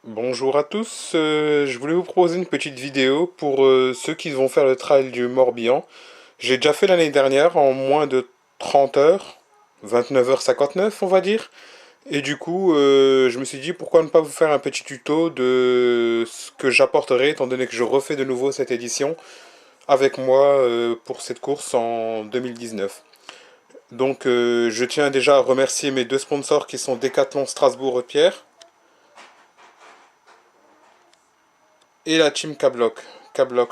Bonjour à tous, je voulais vous proposer une petite vidéo pour ceux qui vont faire le trail du Morbihan. J'ai déjà fait l'année dernière en moins de 30 heures, 29h59 on va dire. Et du coup, je me suis dit pourquoi ne pas vous faire un petit tuto de ce que j'apporterai étant donné que je refais de nouveau cette édition avec moi pour cette course en 2019. Donc je tiens déjà à remercier mes deux sponsors qui sont Decathlon Strasbourg-Pierre et la team K-Block,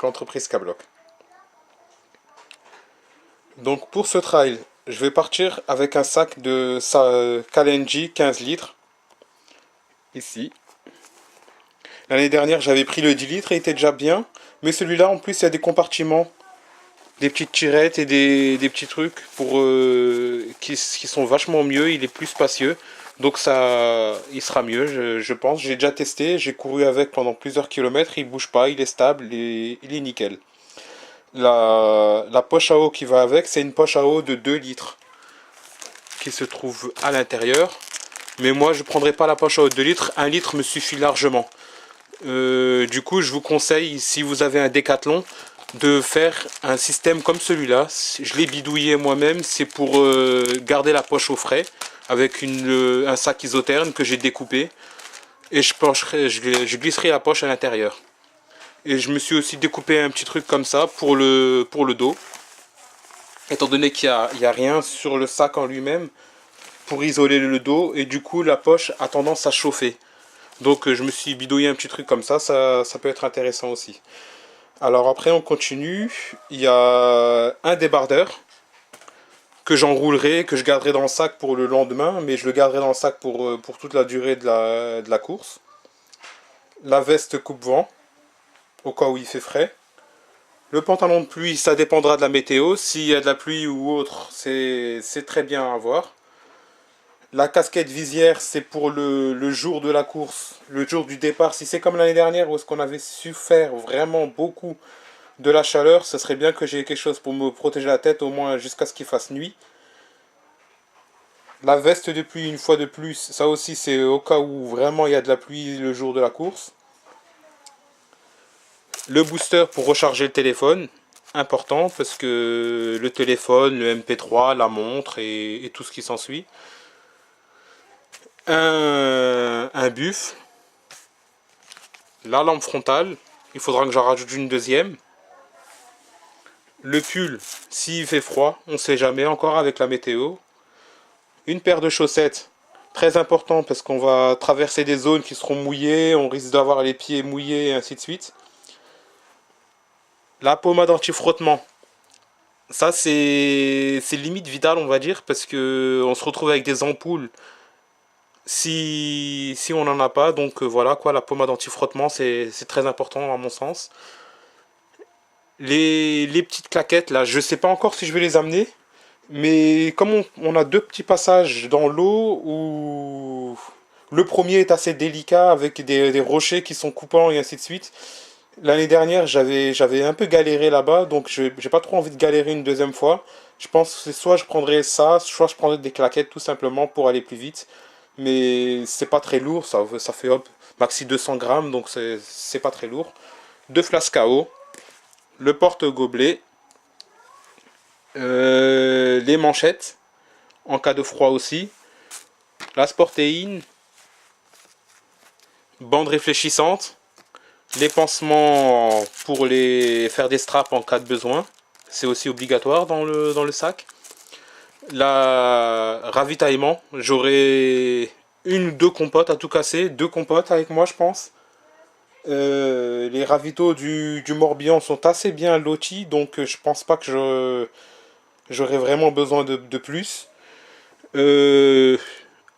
l'entreprise K-Block. Donc pour ce trail, je vais partir avec un sac de Kalenji 15 litres, ici. L'année dernière j'avais pris le 10 litres et il était déjà bien, mais celui-là en plus il y a des compartiments, des petites tirettes et des petits trucs pour, qui sont vachement mieux, il est plus spacieux. Donc ça, il sera mieux, je pense. J'ai déjà testé, j'ai couru avec pendant plusieurs kilomètres, il bouge pas, il est stable, il est nickel. La poche à eau qui va avec, c'est une poche à eau de 2 litres qui se trouve à l'intérieur. Mais moi, je ne prendrai pas la poche à eau de 2 litres. 1 litre me suffit largement. Du coup, je vous conseille, si vous avez un Décathlon, de faire un système comme celui-là. Je l'ai bidouillé moi-même. C'est pour garder la poche au frais avec un sac isotherme que j'ai découpé. Et je glisserai la poche à l'intérieur. Et je me suis aussi découpé un petit truc comme ça pour le dos. Étant donné qu'il n'y a rien sur le sac en lui-même pour isoler le dos. Et du coup, la poche a tendance à chauffer. Donc je me suis bidouillé un petit truc comme ça peut être intéressant aussi. Alors après, on continue. Il y a un débardeur que j'enroulerai, que je garderai dans le sac pour le lendemain. Mais je le garderai dans le sac pour toute la durée de la course. La veste coupe-vent, au cas où il fait frais. Le pantalon de pluie, ça dépendra de la météo. S'il y a de la pluie ou autre, c'est très bien à avoir. La casquette visière, c'est pour le jour de la course, le jour du départ. Si c'est comme l'année dernière où est-ce qu'on avait souffert vraiment beaucoup de la chaleur, ce serait bien que j'ai quelque chose pour me protéger la tête au moins jusqu'à ce qu'il fasse nuit. La veste de pluie, une fois de plus, ça aussi c'est au cas où vraiment il y a de la pluie le jour de la course. Le booster pour recharger le téléphone, important parce que le téléphone, le MP3, la montre et tout ce qui s'ensuit. Un buff, la lampe frontale, il faudra que j'en rajoute une deuxième. Le pull, s'il fait froid, on ne sait jamais encore avec la météo. Une paire de chaussettes, très important parce qu'on va traverser des zones qui seront mouillées, on risque d'avoir les pieds mouillés et ainsi de suite. La pommade anti-frottement, ça c'est limite vital on va dire parce que on se retrouve avec des ampoules si on n'en a pas. Donc voilà quoi, la pommade anti-frottement c'est très important à mon sens. Les petites claquettes là, je sais pas encore si je vais les amener. Mais comme on a deux petits passages dans l'eau où le premier est assez délicat avec des rochers qui sont coupants et ainsi de suite. L'année dernière, j'avais un peu galéré là-bas, donc j'ai pas trop envie de galérer une deuxième fois. Je pense que soit je prendrais ça, soit je prendrais des claquettes tout simplement pour aller plus vite. Mais c'est pas très lourd, ça fait hop, maxi 200 grammes, donc c'est pas très lourd. Deux flasques à eau, le porte-gobelet, les manchettes, en cas de froid aussi, la sportéine, bande réfléchissante, les pansements pour les faire des straps en cas de besoin, c'est aussi obligatoire dans le sac. La ravitaillement, j'aurai une ou deux compotes à tout casser, deux compotes avec moi je pense. Les ravitaux du Morbihan sont assez bien lotis, donc je pense pas que j'aurai vraiment besoin de plus. Euh,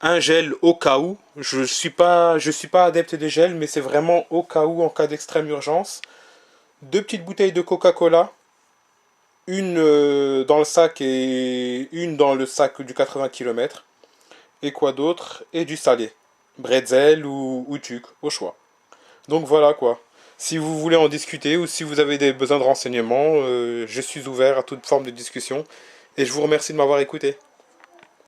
un gel au cas où. Je suis pas adepte des gels, mais c'est vraiment au cas où, en cas d'extrême urgence. Deux petites bouteilles de Coca-Cola. Une dans le sac et une dans le sac du 80 km. Et quoi d'autre? Et du salé. Bretzel ou tuc, au choix. Donc voilà quoi. Si vous voulez en discuter ou si vous avez des besoins de renseignements, je suis ouvert à toute forme de discussion. Et je vous remercie de m'avoir écouté.